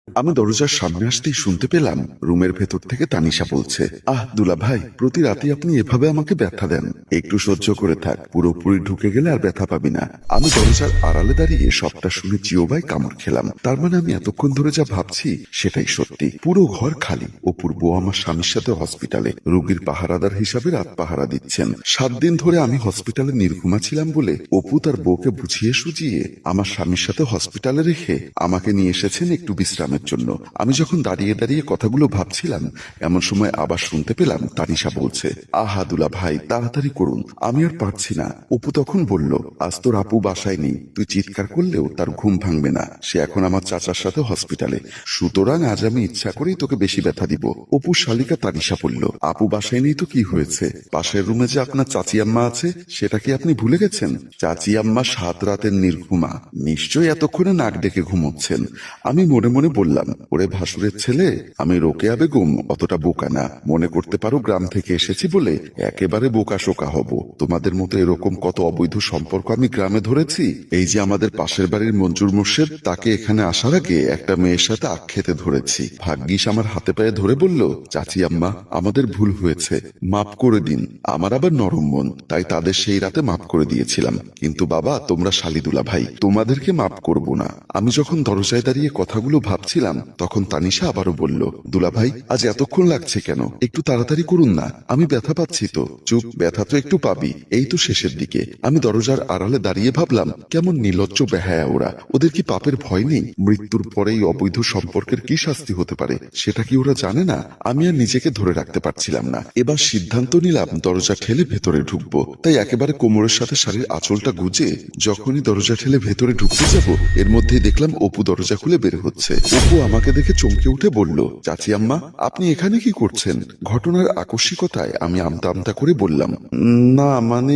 আমি দরজার সামনে আসতেই শুনতে পেলাম রুমের ভেতর থেকে তানিশা বলছে, দুলা ভাই, প্রতি রাতে আপনি এভাবে আমাকে ব্যথা দেন, একটু সহ্য করে থাক, পুরোপুরি ঢুকে গেলে আর ব্যথা পাবি না। আমি দরজার আড়ালে দাঁড়িয়ে সবটা শুনে জিওবাই কামড় খেলাম। তার মানে আমি এতক্ষণ ধরে যা ভাবছি সেটাই সত্যি। পুরো ঘর খালি। অপূর্ব আমার স্বামীর সাথে হসপিটালে রোগীর পাহারাদার হিসাবে রাত পাহারা দিচ্ছেন। 7 দিন ধরে আমি হসপিটালে নির্ঘুমা ছিলাম বলে অপু তার বউকে বুঝিয়ে সুঝিয়ে আমার স্বামীর সাথে হসপিটালে রেখে আমাকে নিয়ে এসেছেন একটু বিশ্রামের জন্য। আমি যখন দাঁড়িয়ে দাঁড়িয়ে কথাগুলো ভাবছিলাম, এমন সময় আবার শুনতে পেলাম তানিশা বলছে, দুলা ভাই, তাড়াতাড়ি করুন, আমি আর পারছি না। অপু তখন বলল, আজ তোর আপু বাসায় নেই, তুই চিৎকার করলেও তার ঘুম ভাঙবে না, সে এখন আমার চাচার সাথে হসপিটালে, সুতরাং আজ আমি ইচ্ছা করেই তোকে বেশি ব্যথা দিব। অপু শালিকা তানিশা বলল, আপু বাসায় নেই তো কি হয়েছে? পাশের রুমে যে আপনার চাচি আম্মা আছে সেটা কি আপনি ভুলে গেছেন? চাচি আম্মা 7 রাতের নির্ঘুমা, নিশ্চয়ই এতক্ষণে নাক ডেকে ঘুমোচ্ছেন। আমি মনে মনে বললাম, ওরে ভাসুরের ছেলে, আমি রোকেয়া বেগম অতটা বোকা না, মনে করতে পারো গ্রাম থেকে এসেছি বলে একেবারে বোকা শোকা হব। তোমাদের মতো এরকম কত অবৈধ সম্পর্ক আমি গ্রামে ধরেছি। এই যে আমাদের পাশের বাড়ির মঞ্জুর মোর্শেদ, তাকে এখানে আসার আগে একটা মেয়ের সাথে আখ খেতে ধরেছি। ভাগ্যিস আমার হাতে পায়ে ধরে বলল, চাচি আম্মা, আমাদের ভুল হয়েছে, মাফ করে দিন। আমার আবার নরম মন, তাই তাদের সেই রাতে মাফ করে দিয়েছিলাম। কিন্তু বাবা, তোমরা শালিদুলা ভাই, তোমাদেরকে মাফ করব না। আমি যখন দরজায় দাঁড়িয়ে কথাগুলো ভাবছিলাম তখন তানিশা আবারও বলল, দুলা ভাই, আজ এতক্ষণ লাগছে কেন? একটু তাড়াতাড়ি করুন না, আমি ব্যথা পাচ্ছি তো। চুপ, ব্যথা তো একটু পাবি, এই তো শেষের দিকে। আমি দরজার আড়ালে দাঁড়িয়ে ভাবলাম, কেমন নির্লজ্জ বেহায়া ওরা। ওদের কি পাপের ভয় নেই? মৃত্যুর পরেই অবৈধ সম্পর্কের কি শাস্তি হতে পারে সেটা কি ওরা জানে না? আমি আর নিজেকে ধরে রাখতে পারছিলাম না। এবার সিদ্ধান্ত নিলাম দরজা ঠেলে ভেতরে ঢুকবো। তাই একেবারে কোমরের সাথে শাড়ির আঁচলটা গুজে যখনই দরজা ঠেলে ভেতরে ঢুকতে যাব, এর মধ্যেই দেখলাম অপু দরজা খুলে বের হচ্ছে। অপু আমাকে দেখে চমকে উঠে বলল, চাচি আম্মা, আপনি এখানে কি করছেন? ঘটনার আকস্মিকতায় আমি আমতা আমতা করে বললাম, না মানে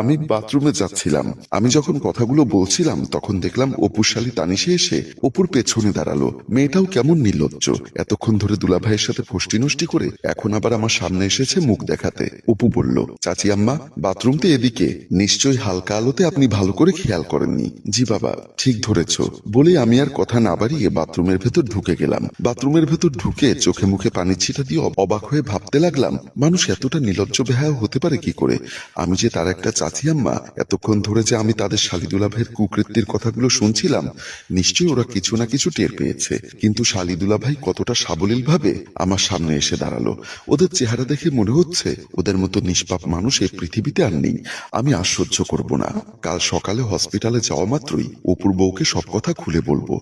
আমি বাথরুমে যাচ্ছিলাম। আমি যখন কথাগুলো বলছিলাম তখন দেখলাম অপুর শালী তানিশে এসে অপুর পেছনে দাঁড়ালো। মেয়েটাও কেমন নির্লজ্জ, এতক্ষণ ধরে দুলাভাইয়ের সাথে ফষ্টি নষ্টি করে এখন আবার আমার সামনে এসেছে মুখ দেখাতে। অপু বলল, চাচি আম্মা, বাথরুম তো এদিকে, নিশ্চয়ই হালকা আলোতে আপনি ভালো করে খেয়াল করেননি। জি বাবা, ঠিক ধরেছ। বলে আমি আর কথা না বাড়িয়ে বাথরুমের ভেতর ঢুকে গেলাম। বাথরুমের ভেতর ঢুকে চোখে মুখে পানির ছিটা দিয়ে অবাক হয়ে ভাবতে লাগলাম, মানুষ এতটা নির্লজ্জ বেহায়া হতে পারে কি করে? আমি যে তার একটা চাচি আম্মা, এতক্ষণ ধরে যে আমি তাদের শালিদুলা ভাইয়ের কুকৃতির কথাগুলো শুনছিলাম, নিশ্চয়ই ওরা কিছু না কিছু টের পেয়েছে। কিন্তু শালিদুলা ভাই কতটা সাবলীল ভাবে আমার সামনে এসে দাঁড়ালো। ওদের চেহারা দেখে মনে হচ্ছে ওদের মতো নিষ্পাপ মানুষ এই পৃথিবীতে আর নেই। আমি আর সহ্য করব না। কাল সকালে হসপিটালে যাওয়া মাত্রই অপুর বউকে সব কথা খুলে বলবো।